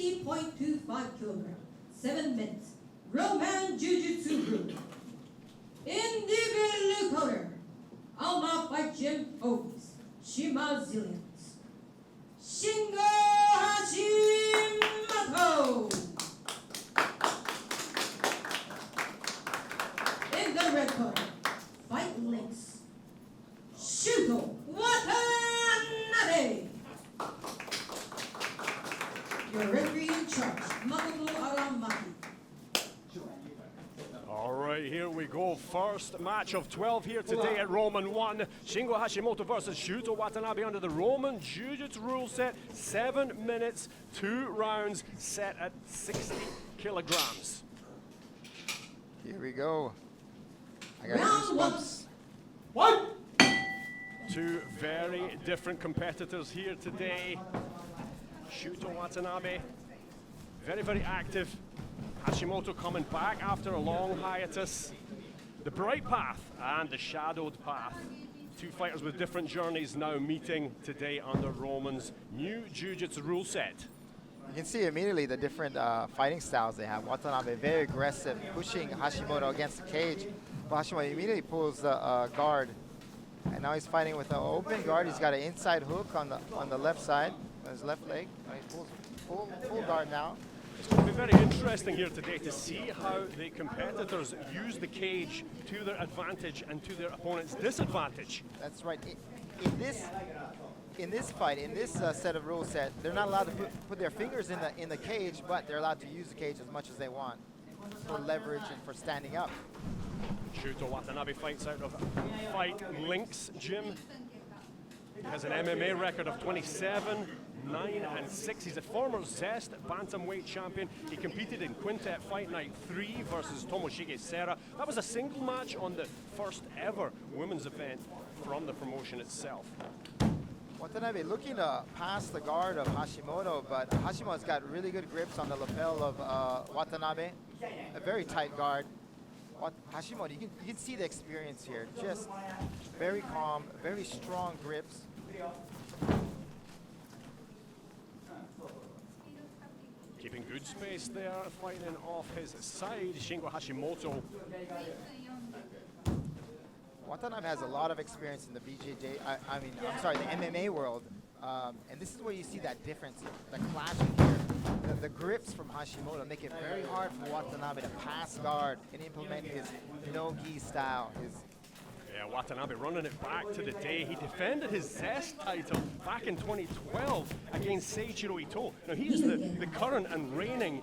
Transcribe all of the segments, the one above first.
80.25 kilograms, 7 minutes. R.O.M.A Jiu-Jitsu group. In the blue corner, R.O.M.A by Jim Ovis, Shima Zillions. Shingo Hashimoto. In the red corner, fight links, Shooto Watanabe. Your referee in charge, Makoto Aramaki. All right, here we go. First match of 12 here today at R.O.M.A 1. Shingo Hashimoto versus Shooto Watanabe under the R.O.M.A Jiu-Jitsu rule set. 7 minutes, 2 rounds, set at 60 kilograms. Here we go. I got Round one. goosebumps. One. Two very different competitors here today. Shooto Watanabe, very, very active. Hashimoto coming back after a long hiatus. The bright path and the shadowed path. Two fighters with different journeys now meeting today under R.O.M.A's new Jiu-Jitsu rule set. You can see immediately the different fighting styles they have. Watanabe very aggressive, pushing Hashimoto against the cage. But Hashimoto immediately pulls the guard, and now he's fighting with an open guard. He's got an inside hook on the left side, on his left leg. He pulls full guard now. It's going to be very interesting here today to see how the competitors use the cage to their advantage and to their opponent's disadvantage. That's right. In this fight, in this set of rule set, they're not allowed to put their fingers in the cage, but they're allowed to use the cage as much as they want for leverage and for standing up. Shooto Watanabe fights out of Fight Links Gym. He has an MMA record of 27, 9 and 6. He's a former Zest bantamweight champion. He competed in Quintet Fight Night 3 versus Tomoshige Sera. That was a single match on the first ever women's event from the promotion itself. Watanabe looking to pass the guard of Hashimoto, but Hashimoto's got really good grips on the lapel of Watanabe. A very tight guard. Hashimoto, you can see the experience here. Just very calm, very strong grips. Keeping good space there, fighting off his side, Shingo Hashimoto. Watanabe has a lot of experience in the BJJ, the MMA world. And this is where you see that difference, the clashing here. The grips from Hashimoto make it very hard for Watanabe to pass guard and implement his no-gi style. Yeah, Watanabe running it back to the day he defended his Zest title back in 2012 against Seiichiro Ito. Now he is the current and reigning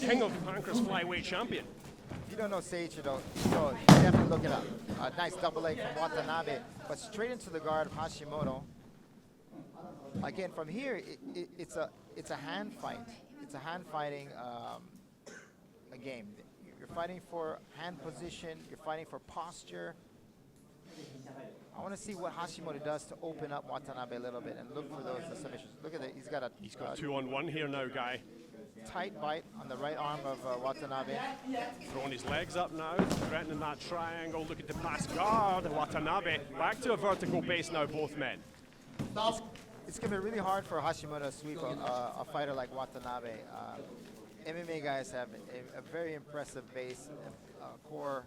King of Pancras flyweight champion. If you don't know Seiichiro Ito, you definitely look it up. A nice double leg from Watanabe, but straight into the guard of Hashimoto. Again, from here, it's a hand fight. It's a hand fighting a game. You're fighting for hand position. You're fighting for posture. I want to see what Hashimoto does to open up Watanabe a little bit and look for those submissions. Look at that. He's got 2-on-1 here now, Guy. Tight bite on the right arm of Watanabe. Throwing his legs up now, threatening that triangle, looking to pass guard. Watanabe back to a vertical base now, both men. It's going to be really hard for Hashimoto to sweep a fighter like Watanabe. MMA guys have a very impressive base, core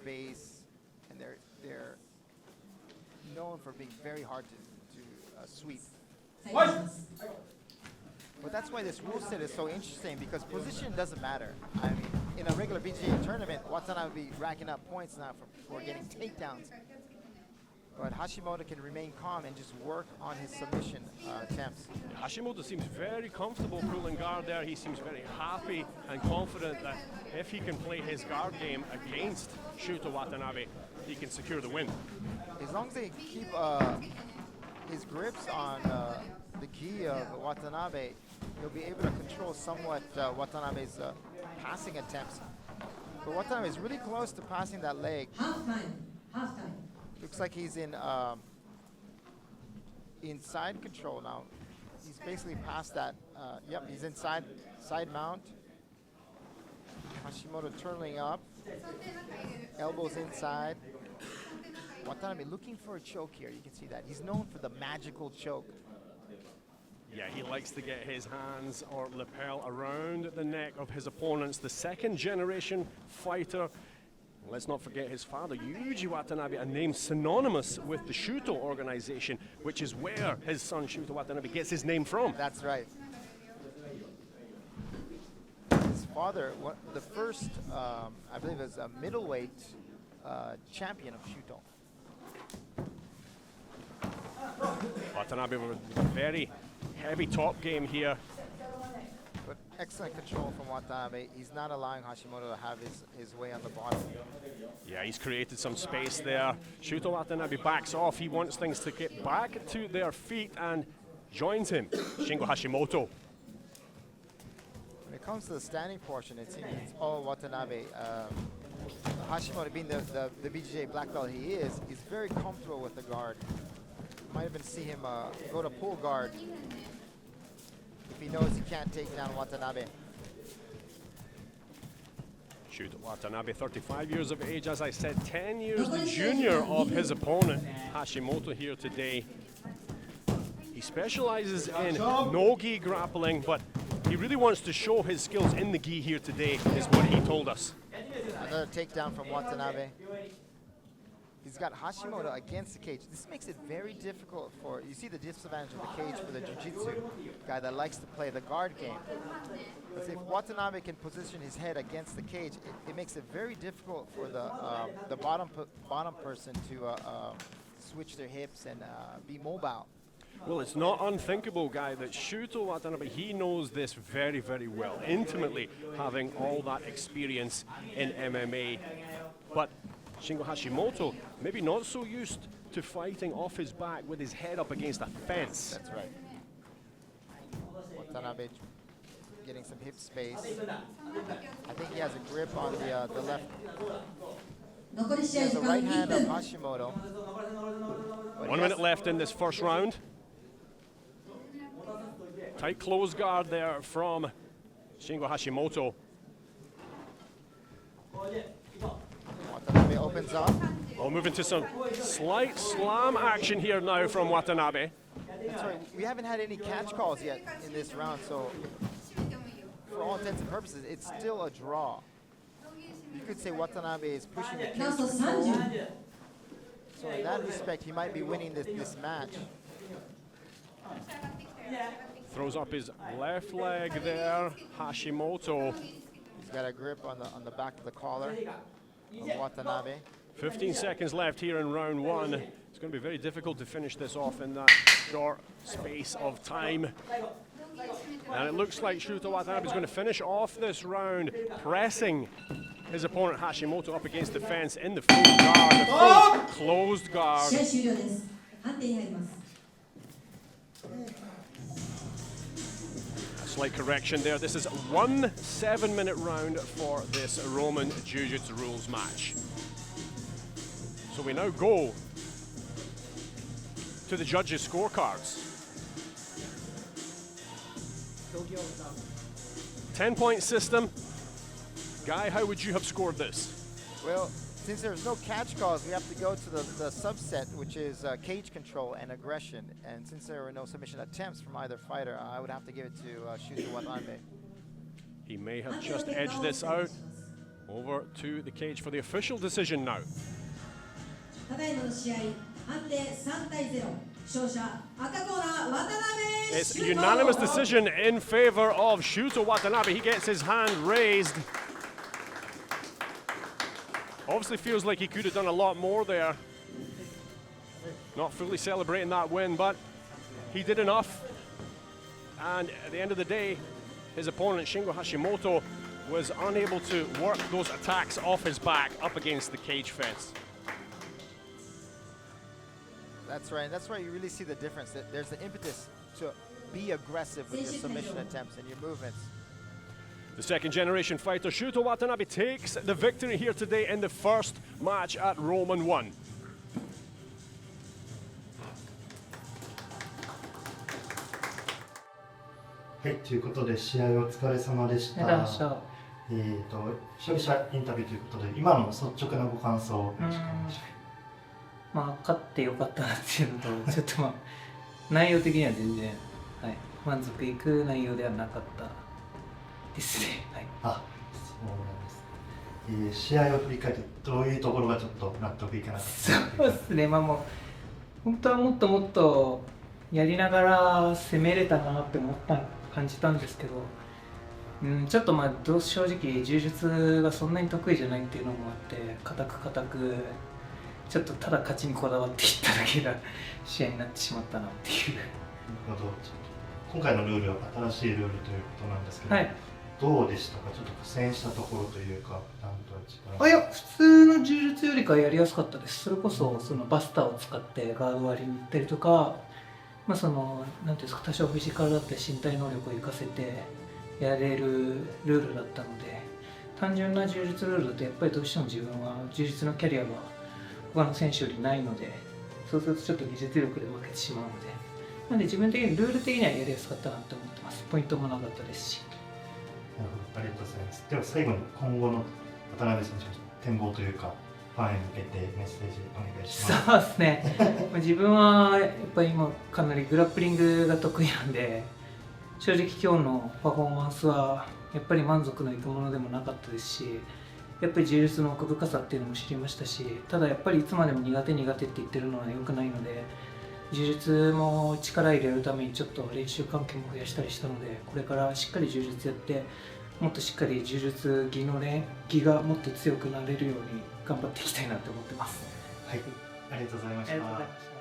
base, and they're known for being very hard to sweep. But that's why this rule set is so interesting, because position doesn't matter. I mean, in a regular BJJ tournament, Watanabe will be racking up points now for getting takedowns. But Hashimoto can remain calm and just work on his submission attempts. Hashimoto seems very comfortable pulling guard there. He seems very happy and confident that if he can play his guard game against Shooto Watanabe, he can secure the win. As long as they keep his grips on the gi of Watanabe, he'll be able to control somewhat Watanabe's passing attempts. But Watanabe is really close to passing that leg. Half time. Looks like he's in side control now. He's basically past that. Yep, he's inside side mount. Hashimoto turning up. Elbows inside. Watanabe looking for a choke here. You can see that. He's known for the magical choke. Yeah, he likes to get his hands or lapel around the neck of his opponents. The second generation fighter. Let's not forget his father, Yuji Watanabe, a name synonymous with the Shooto organization, which is where his son Shooto Watanabe gets his name from. That's right. His father, the first, I believe, is a middleweight champion of Shooto. Watanabe with a very heavy top game here. But excellent control from Watanabe. He's not allowing Hashimoto to have his way on the bottom. Yeah, he's created some space there. Shooto Watanabe backs off. He wants things to get back to their feet and joins him, Shingo Hashimoto. When it comes to the standing portion, it seems it's all Watanabe. Hashimoto, being the BJJ black belt he is, he's very comfortable with the guard. Might even see him go to pull guard if he knows he can't take down Watanabe. Shooto Watanabe, 35 years of age, as I said, 10 years the junior of his opponent, Hashimoto, here today. He specializes in no-gi grappling, but he really wants to show his skills in the gi here today, is what he told us. Another takedown from Watanabe. He's got Hashimoto against the cage. This makes it very difficult for, you see the disadvantage of the cage for the Jiu-Jitsu guy that likes to play the guard game. Because if Watanabe can position his head against the cage, it makes it very difficult for the bottom person to switch their hips and be mobile. Well, it's not unthinkable, Guy, that Shooto Watanabe, he knows this very, very well, intimately, having all that experience in MMA. But Shingo Hashimoto, maybe not so used to fighting off his back with his head up against a fence. That's right. Watanabe getting some hip space. I think he has a grip on the left. He has the right hand of Hashimoto. 1 minute left in this first round. Tight close guard there from Shingo Hashimoto. Watanabe opens up. We'll move into some slight slam action here now from Watanabe. That's right. We haven't had any catch calls yet in this round, so for all intents and purposes, it's still a draw. You could say Watanabe is pushing the cage forward. So in that respect, he might be winning this match. Throws up his left leg there, Hashimoto. He's got a grip on the back of the collar of Watanabe. 15 seconds left here in round one. It's going to be very difficult to finish this off in that short space of time. And it looks like Shooto Watanabe is going to finish off this round pressing his opponent Hashimoto up against the fence in the full guard, the full closed guard. A slight correction there. This is 1 7-minute round for this Roman Jiu-Jitsu rules match. So we now go to the judges' scorecards. 10-point system. Guy, how would you have scored this? Well, since there's no catch calls, we have to go to the subset, which is cage control and aggression. And since there were no submission attempts from either fighter, I would have to give it to Shooto Watanabe. He may have just edged this out. Over to the cage for the official decision now. It's a unanimous decision in favor of Shooto Watanabe. He gets his hand raised. Obviously feels like he could have done a lot more there. Not fully celebrating that win, but he did enough. And at the end of the day, his opponent, Shingo Hashimoto, was unable to work those attacks off his back up against the cage fence. That's right. That's where you really see the difference. There's the impetus to be aggressive with your submission attempts and your movements. The second generation fighter Shooto Watanabe takes the victory here today in the first match at R.O.M.A 1. はい、ということで試合お疲れ様でした。勝利者インタビューということで、今の率直なご感想をよろしくお願いします。まあ勝ってよかったなっていうのと、ちょっとまあ内容的には全然はい満足いく内容ではなかったですね。はい、あ、そうなんです。試合を振り返ってどういうところがちょっと納得いかなかったそうですね、まあもう本当はもっともっとやりながら攻めれたなって感じたんですけど、ちょっとまあ正直柔術がそんなに得意じゃないっていうのもあって固くちょっとただ勝ちにこだわっていっただけが試合になってしまったなっていう。今回のルールは新しいルールということなんですけど、はい、どうでしたか？ちょっと苦戦したところというか、なんといや、普通の柔術よりかはやりやすかったです。それこそそのバスターを使ってガード割りに行ったりとか、まあそのなんていうんですか、多少フィジカルだったり身体能力を生かせてやれるルールだったので、単純な柔術ルールだとやっぱりどうしても自分は柔術のキャリアが他の選手よりないので、そうするとちょっと技術力で負けてしまうので、なので自分的にルール的にはやりやすかったなと思ってます。ポイントもなかったですし。なるほど、ありがとうございます。では最後に今後の渡辺選手の展望というか、ファンへ向けてメッセージお願いします。そうですね。自分はやっぱり今かなりグラップリングが得意なんで、正直今日のパフォーマンスはやっぱり満足のいくものでもなかったですし、やっぱり柔術の奥深さっていうのも知りましたし、ただやっぱりいつまでも苦手って言ってるのは良くないので、柔術も力入れるためにちょっと練習環境も増やしたりしたので、これからしっかり柔術やってもっとしっかり柔術技がもっと強くなれるように頑張っていきたいなと思ってます。はい、ありがとうございました。